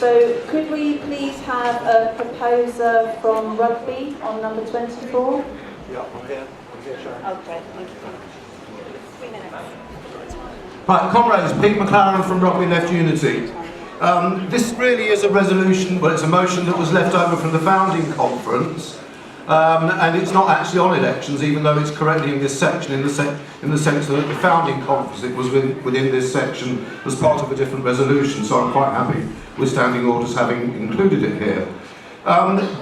So could we please have a proposer from Rugby on number 24? Yeah, I'm here, Sharon. Okay, thank you. 3 minutes. Right, comrades, Pete McLaren from Rugby Left Unity. This really is a resolution, well, it's a motion that was left over from the founding conference, and it's not actually on elections, even though it's correctly in this section, in the sense that at the founding conference it was within this section as part of a different resolution, so I'm quite happy with standing orders having included it here.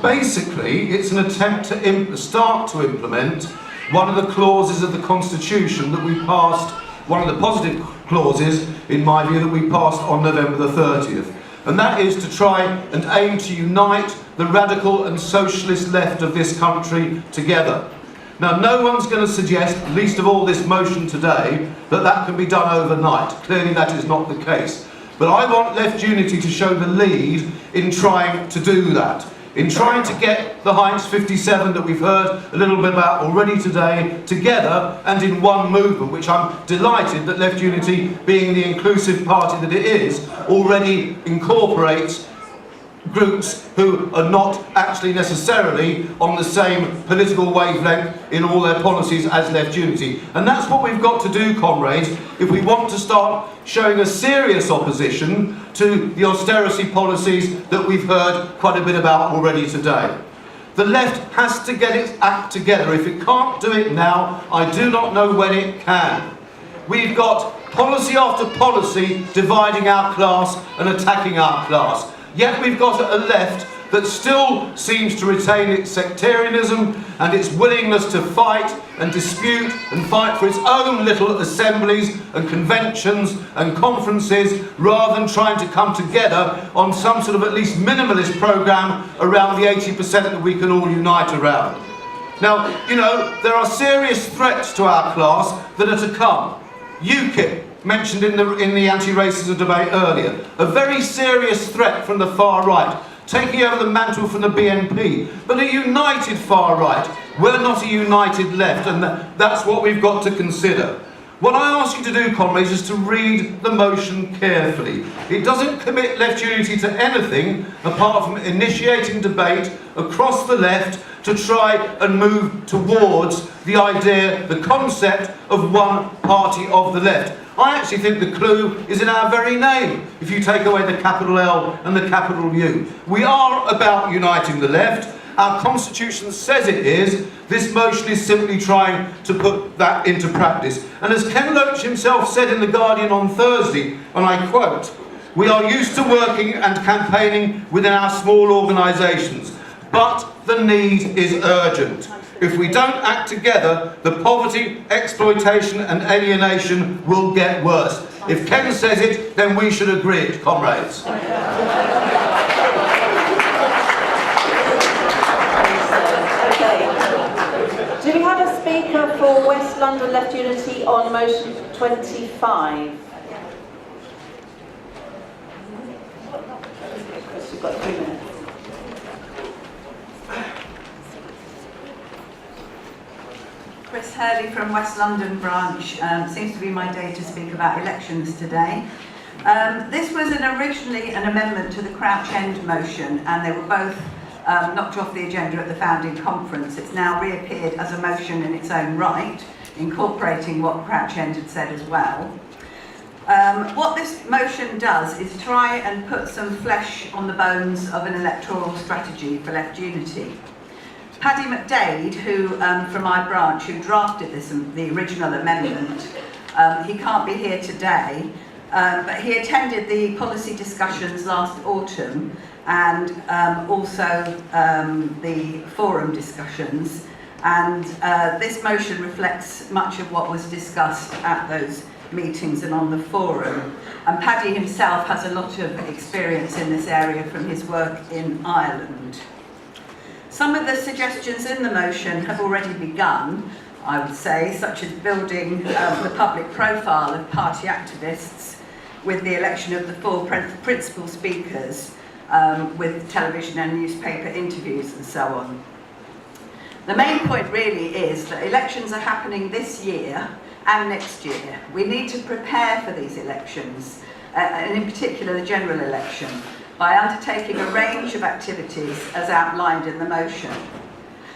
Basically, it's an attempt to start to implement one of the clauses of the Constitution that we passed, one of the positive clauses, in my view, that we passed on November the 30th. And that is to try and aim to unite the radical and socialist left of this country together. Now, no one's going to suggest, least of all this motion today, that that can be done overnight. Clearly that is not the case. But I want Left Unity to show the lead in trying to do that, in trying to get the Heinz 57 that we've heard a little bit about already today together and in one movement, which I'm delighted that Left Unity, being the inclusive party that it is, already incorporates groups who are not actually necessarily on the same political wavelength in all their policies as Left Unity. And that's what we've got to do, comrades, if we want to start showing a serious opposition to the austerity policies that we've heard quite a bit about already today. The left has to get its act together. If it can't do it now, I do not know when it can. We've got policy after policy dividing our class and attacking our class. Yet we've got a left that still seems to retain its sectarianism and its willingness to fight and dispute and fight for its own little assemblies and conventions and conferences, rather than trying to come together on some sort of at least minimalist programme around the 80% that we can all unite around. Now, you know, there are serious threats to our class that are to come. UKIP, mentioned in the anti-racism debate earlier, a very serious threat from the far right, taking over the mantle from the BNP, but a united far right. We're not a united left, and that's what we've got to consider. What I ask you to do, comrades, is to read the motion carefully. It doesn't commit Left Unity to anything apart from initiating debate across the left to try and move towards the idea, the concept of one party of the left. I actually think the clue is in our very name, if you take away the capital L and the capital U. We are about uniting the left. Our Constitution says it is. This motion is simply trying to put that into practice. And as Ken Loach himself said in The Guardian on Thursday, and I quote, "We are used to working and campaigning within our small organisations, but the need is urgent. If we don't act together, the poverty, exploitation and alienation will get worse." If Ken says it, then we should agree it, comrades. Do we have a speaker for West London Left Unity on motion 25? You've got 3 minutes. Chris Hurley from West London branch. Seems to be my day to speak about elections today. This was originally an amendment to the Crouch End motion, and they were both knocked off the agenda at the founding conference. It's now reappeared as a motion in its own right, incorporating what Crouch End had said as well. What this motion does is try and put some flesh on the bones of an electoral strategy for Left Unity. Paddy McDade, who from my branch, who drafted this, the original amendment, he can't be here today, but he attended the policy discussions last autumn and also the forum discussions, and this motion reflects much of what was discussed at those meetings and on the forum. And Paddy himself has a lot of experience in this area from his work in Ireland. Some of the suggestions in the motion have already begun, I would say, such as building the public profile of party activists with the election of the 4 principal speakers, with television and newspaper interviews and so on. The main point really is that elections are happening this year and next year. We need to prepare for these elections, and in particular the general election. by undertaking a range of activities as outlined in the motion.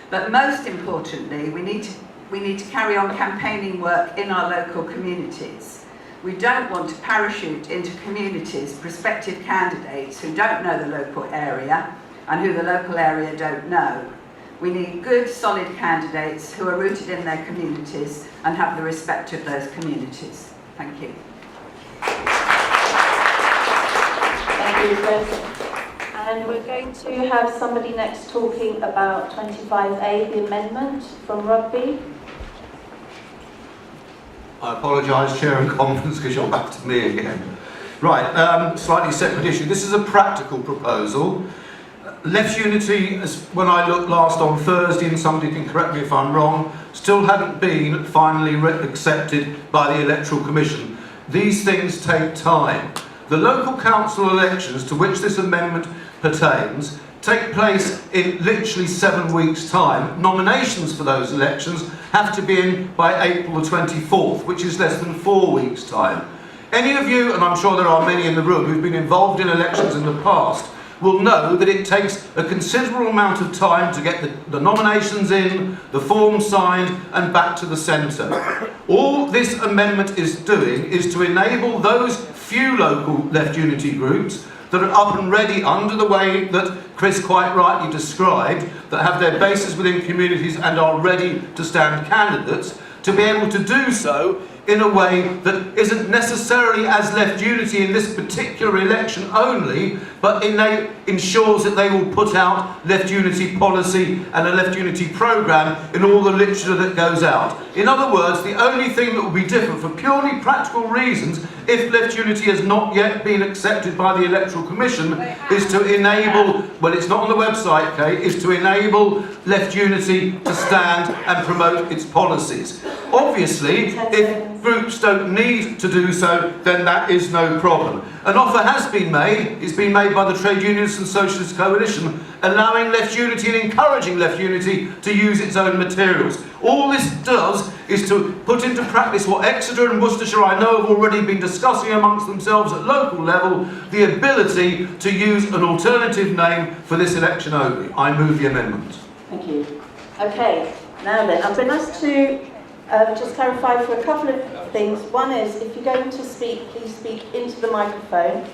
But most importantly, we need to carry on campaigning work in our local communities. We don't want to parachute into communities prospective candidates who don't know the local area and who the local area don't know. We need good, solid candidates who are rooted in their communities and have the respect of those communities. Thank you. Thank you, Chris. And we're going to have somebody next talking about 25A, the amendment from Rugby. I apologise, Chair and Conference, because you're back to me again. Right, slightly separate issue. This is a practical proposal. Left Unity, when I looked last on Thursday, and somebody can correct me if I'm wrong, still hadn't been finally accepted by the Electoral Commission. These things take time. The local council elections to which this amendment pertains take place in literally 7 weeks' time. Nominations for those elections have to be in by April the 24th, which is less than 4 weeks' time. Any of you, and I'm sure there are many in the room who've been involved in elections in the past, will know that it takes a considerable amount of time to get the nominations in, the forms signed and back to the centre. All this amendment is doing is to enable those few local Left Unity groups that are up and ready under the way that Chris quite rightly described, that have their bases within communities and are ready to stand candidates, to be able to do so in a way that isn't necessarily as Left Unity in this particular election only, but ensures that they will put out Left Unity policy and a Left Unity programme in all the literature that goes out. In other words, the only thing that will be different for purely practical reasons, if Left Unity has not yet been accepted by the Electoral Commission, is to enable, well, it's not on the website, Kate, is to enable Left Unity to stand and promote its policies. Obviously, if groups don't need to do so, then that is no problem. An offer has been made, it's been made by the Trade Unionists and Socialist Coalition, allowing Left Unity and encouraging Left Unity to use its own materials. All this does is to put into practice what Exeter and Worcestershire I know have already been discussing amongst themselves at local level, the ability to use an alternative name for this election only. I move the amendment. Thank you. Okay, now then, I've been asked to just clarify for a couple of things. One is, if you're going to speak, please speak into the microphone.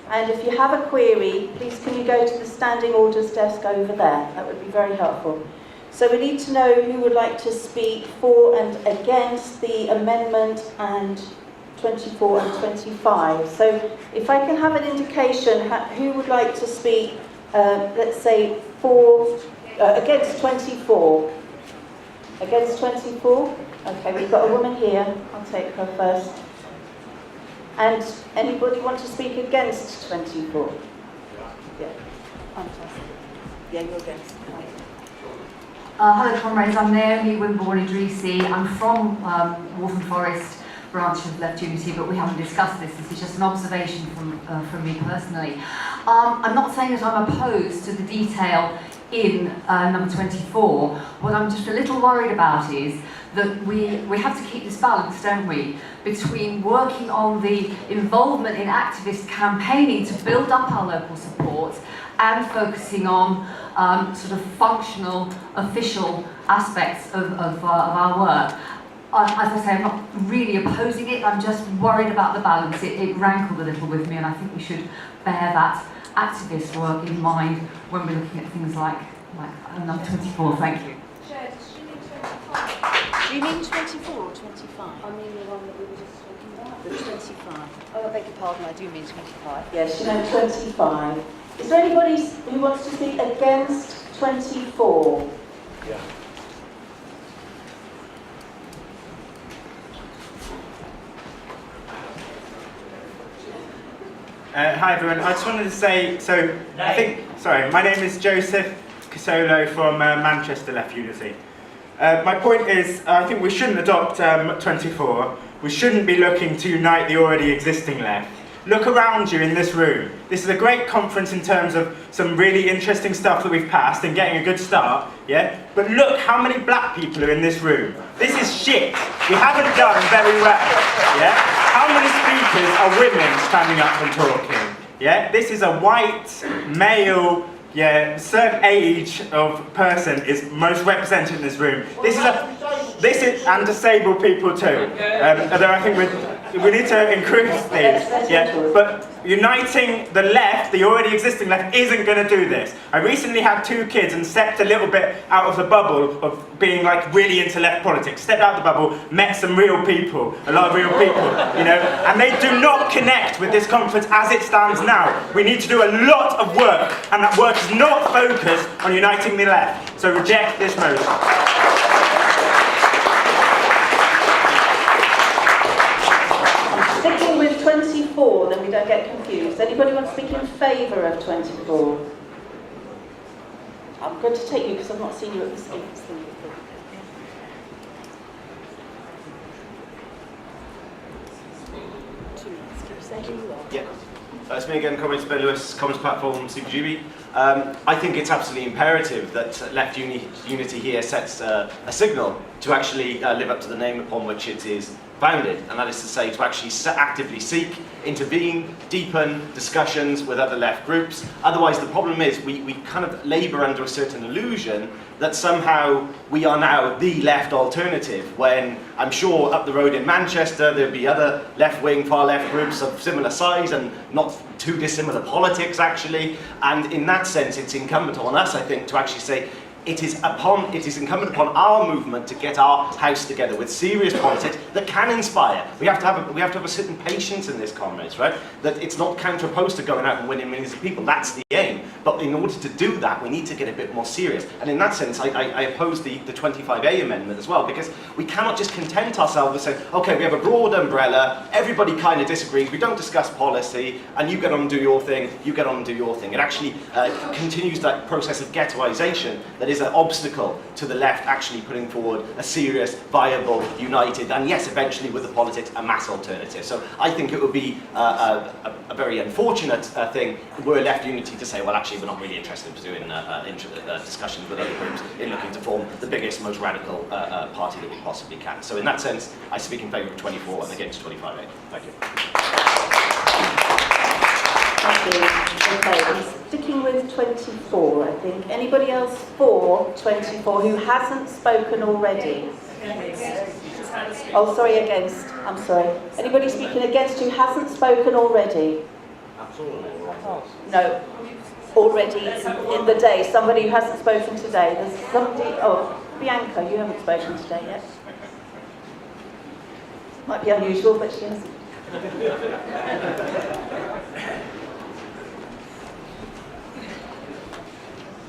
And if you have a query, please can you go to the standing orders desk over there? That would be very helpful. So we need to know who would like to speak for and against the amendment and 24 and 25. So if I can have an indication, who would like to speak, let's say, against 24? Against 24? Okay, we've got a woman here. I'll take her first. And anybody want to speak against 24? Yeah, fantastic. Yeah, you're against. Hello comrades, I'm Naomi Wimborne Idrisi. I'm from Waltham Forest branch of Left Unity, but we haven't discussed this. This is just an observation from me personally. I'm not saying that I'm opposed to the detail in number 24. What I'm just a little worried about is that we have to keep this balance, don't we, between working on the involvement in activist campaigning to build up our local support and focusing on sort of functional, official aspects of our work. As I say, I'm not really opposing it, I'm just worried about the balance. It rankled a little with me, and I think we should bear that activist work in mind when we're looking at things like number 24. Thank you. Chair, does she mean 25? Do you mean 24 or 25? I mean the one that we were just talking about. The 25. Oh, I beg your pardon, I do mean 25. Yes, she meant 25. Is there anybody who wants to speak against 24? Yeah. Hi everyone, I just wanted to say, my name is Joseph Casolo from Manchester Left Unity. My point is, I think we shouldn't adopt 24. We shouldn't be looking to unite the already existing left. Look around you in this room. This is a great conference in terms of some really interesting stuff that we've passed and getting a good start, yeah? But look how many black people are in this room. This is shit. We haven't done very well, yeah? How many speakers are women standing up and talking? Yeah, this is a white, male, yeah, certain age of person is most represented in this room. This is and disabled people too. Although I think we need to increase these. Yeah, but uniting the left, the already existing left, isn't going to do this. I recently had 2 kids and stepped a little bit out of the bubble of being like really into left politics. Stepped out of the bubble, met some real people, a lot of real people, you know, and they do not connect with this conference as it stands now. We need to do a lot of work, and that work is not focused on uniting the left. So reject this motion. Sticking with 24, then we don't get confused. Anybody want to speak in favour of 24? I'm going to take you because I've not seen you at the speakers thing before. Yeah. It's me again, Comments Ben Lewis, Commons Platform, CPGB. I think it's absolutely imperative that left unity here sets a signal to actually live up to the name upon which it is founded, and that is to say to actually actively seek, intervene, deepen discussions with other left groups. Otherwise the problem is we kind of labour under a certain illusion that somehow we are now the left alternative, when I'm sure up the road in Manchester there'll be other left-wing, far-left groups of similar size and not too dissimilar politics actually, and in that sense it's incumbent on us, I think, to actually say it is incumbent upon our movement to get our house together with serious politics that can inspire. We have to have a certain patience in this, comrades, right? That it's not counterposed to going out and winning millions of people. That's the aim. But in order to do that, we need to get a bit more serious. And in that sense, I oppose the 25A amendment as well, because we cannot just content ourselves with saying, okay, we have a broad umbrella, everybody kind of disagrees, we don't discuss policy, and you get on and do your thing, you get on and do your thing. It actually continues that process of ghettoisation that is an obstacle to the left actually putting forward a serious, viable, united, and yes, eventually with the politics, a mass alternative. So I think it would be a very unfortunate thing were left unity to say, well, actually, we're not really interested in pursuing discussions with other groups in looking to form the biggest, most radical party that we possibly can. So in that sense, I speak in favour of 24 and against 25A. Thank you. Thank you. Okay, I'm sticking with 24, I think. Anybody else for 24 who hasn't spoken already? Oh, sorry, against. I'm sorry. Anybody speaking against who hasn't spoken already? No, already in the day. Somebody who hasn't spoken today. There's somebody. Oh, Bianca, you haven't spoken today yet. Might be unusual, but she hasn't.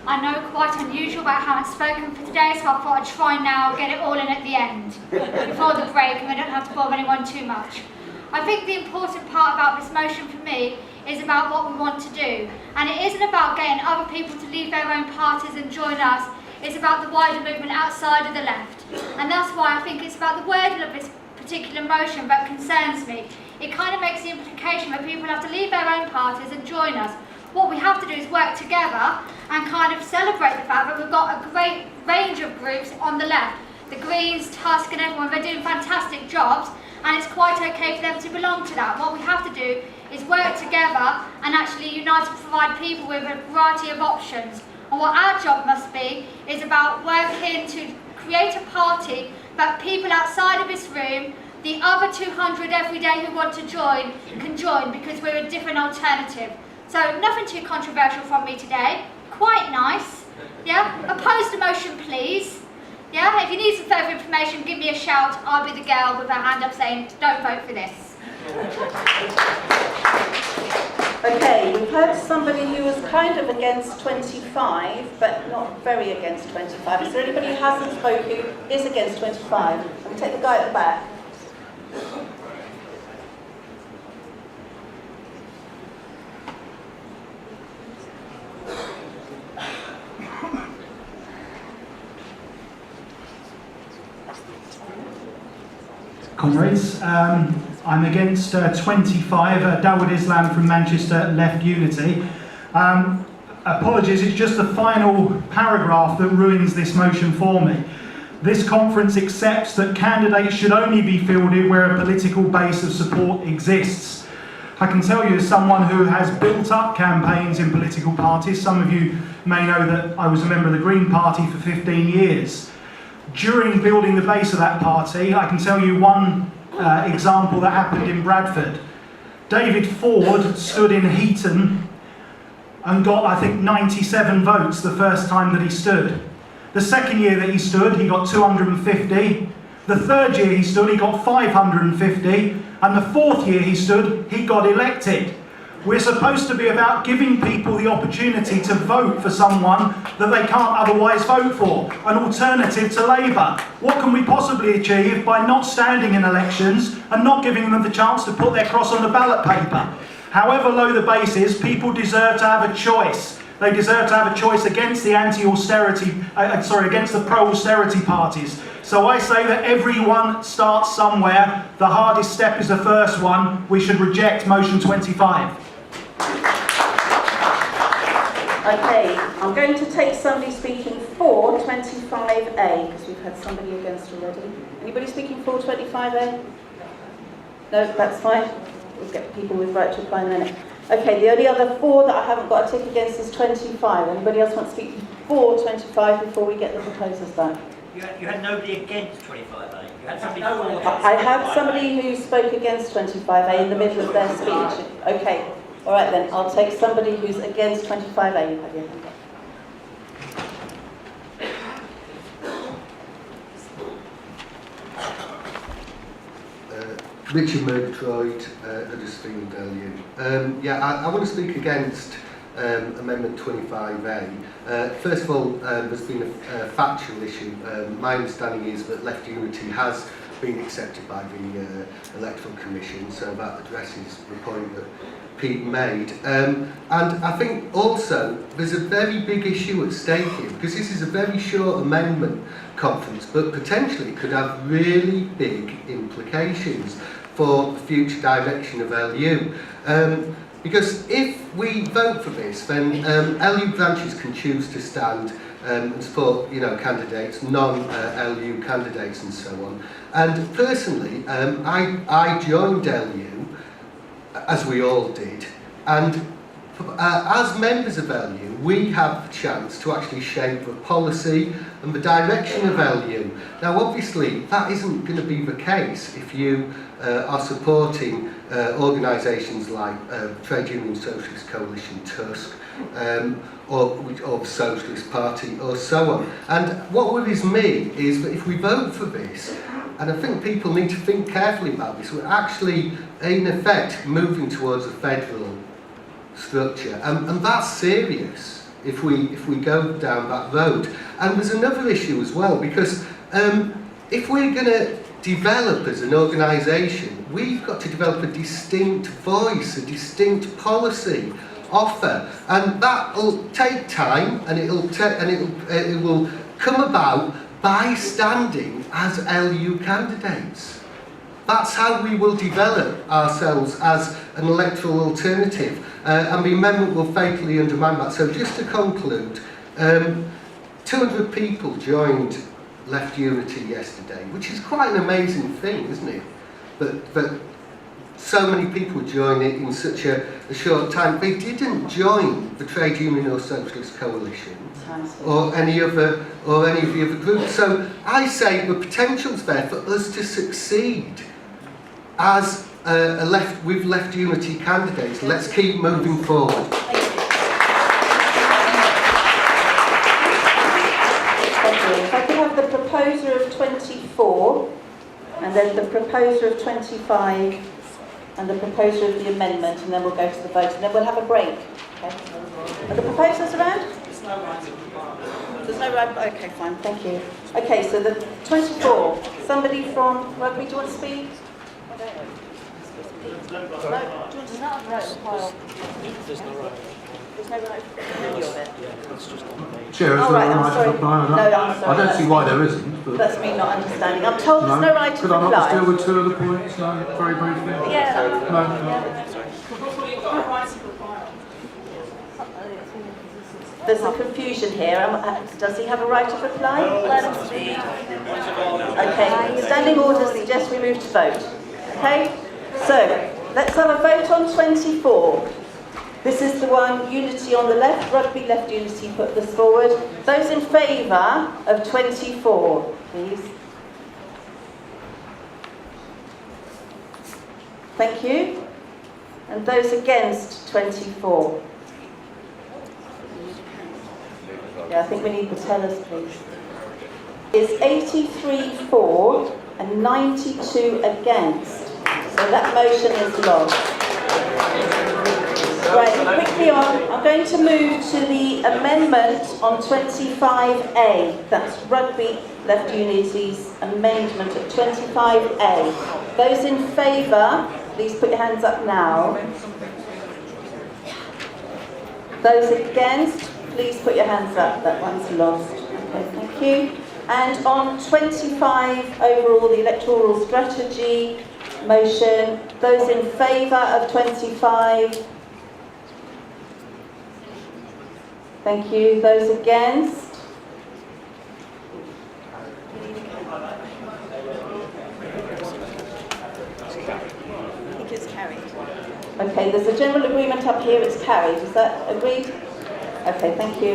I know quite unusual about how I've spoken for today, so I thought I'd try now and get it all in at the end, before the break, and I don't have to bore anyone too much. I think the important part about this motion for me is about what we want to do. And it isn't about getting other people to leave their own parties and join us, it's about the wider movement outside of the left. And that's why I think it's about the wording of this particular motion that concerns me. It kind of makes the implication that people have to leave their own parties and join us. What we have to do is work together and kind of celebrate the fact that we've got a great range of groups on the left. The Greens, Tusk and everyone, they're doing fantastic jobs, and it's quite okay for them to belong to that. What we have to do is work together and actually unite and provide people with a variety of options. And what our job must be is about working to create a party that people outside of this room, the other 200 every day who want to join, can join, because we're a different alternative. So nothing too controversial from me today. Quite nice. Yeah? Oppose the motion, please. Yeah? If you need some further information, give me a shout. I'll be the girl with her hand up saying, don't vote for this. Okay, we've heard somebody who was kind of against 25, but not very against 25. Is there anybody who hasn't spoken who is against 25? Let me take the guy at the back. Comrades, I'm against 25, Dawud Islam from Manchester, Left Unity. Apologies, it's just the final paragraph that ruins this motion for me. This conference accepts that candidates should only be fielded where a political base of support exists. I can tell you as someone who has built up campaigns in political parties, some of you may know that I was a member of the Green Party for 15 years. During building the base of that party, I can tell you one example that happened in Bradford. David Ford stood in Heaton and got, I think, 97 votes the first time that he stood. The second year that he stood, he got 250. The third year he stood, he got 550. And the fourth year he stood, he got elected. We're supposed to be about giving people the opportunity to vote for someone that they can't otherwise vote for, an alternative to Labour. What can we possibly achieve by not standing in elections and not giving them the chance to put their cross on the ballot paper? However low the base is, people deserve to have a choice. They deserve to have a choice against the against the pro-austerity parties. So I say that everyone starts somewhere. The hardest step is the first one. We should reject motion 25. Okay, I'm going to take somebody speaking for 25A, because we've had somebody against already. Anybody speaking for 25A? No, that's fine. We'll get people with right to apply in a minute. Okay, the only other 4 that I haven't got a tick against is 25. Anybody else want to speak for 25 before we get the proposals done? You had nobody against 25A. You had somebody for. I had somebody who spoke against 25A in the middle of their speech. Okay, all right then, I'll take somebody who's against 25A. You have your hand up. Richard Murgatroyd, Huddersfield LU. I want to speak against Amendment 25A. First of all, there's been a factual issue. My understanding is that Left Unity has been accepted by the Electoral Commission, so that addresses the point that Pete made. And I think also there's a very big issue at stake here, because this is a very short amendment conference, but potentially it could have really big implications for the future direction of LU. Because if we vote for this, then LU branches can choose to stand and support, candidates, non-LU candidates and so on. And personally, I joined LU, as we all did, and as members of LU, we have the chance to actually shape the policy and the direction of LU. Now, obviously, that isn't going to be the case if you are supporting organisations like Trade Union Socialist Coalition, TUSK, or the Socialist Party, or so on. And what worries me is that if we vote for this, and I think people need to think carefully about this, we're actually, in effect, moving towards a federal structure, and that's serious if we go down that road. And there's another issue as well, because if we're going to develop as an organisation, we've got to develop a distinct voice, a distinct policy offer, and that will take time, and it will come about by standing as LU candidates. That's how we will develop ourselves as an electoral alternative, and the amendment will fatally undermine that. So just to conclude, 200 people joined Left Unity yesterday, which is quite an amazing thing, isn't it? But so many people join it in such a short time. They didn't join the Trade Union or Socialist Coalition or any of the other groups. So I say the potential's there for us to succeed as with Left Unity candidates. Let's keep moving forward. If I could have the proposer of 24, and then the proposer of 25, and the proposer of the amendment, and then we'll go to the vote, and then we'll have a break. Okay. Are the proposers around? There's no right to apply. There's no right. Okay, fine. Thank you. Okay, so the 24. Somebody from Rugby, do you want to speak? No, do you want to There's no right. Any of it. Chair, is Oh, there right, a I'm right sorry. to reply? No, I'm sorry. I don't see why there isn't. But That's me not understanding. I'm told there's no right to Could I not just deal reply. with 2 other points? No, very briefly. Yeah. No. There's a confusion here. Does he have a right of reply? Let him speak. Okay. Standing orders suggest we move to vote. Okay. So let's have a vote on 24. This is the one, Unity on the left, Rugby Left Unity put this forward. Those in favour of 24, please. Thank you. And those against 24. Yeah, I think we need the tellers, please. Is 83 for and 92 against. So that motion is lodged. Right, quickly on, I'm going to move to the amendment on 25A. That's Rugby Left Unity's amendment at 25A. Those in favour, please put your hands up now. Those against, please put your hands up. That one's lost. Okay, thank you. And on 25, overall, the electoral strategy motion, those in favour of 25? Thank you. Those against? I think it's carried. Okay, there's a general agreement up here, it's carried. Is that agreed? Okay, thank you.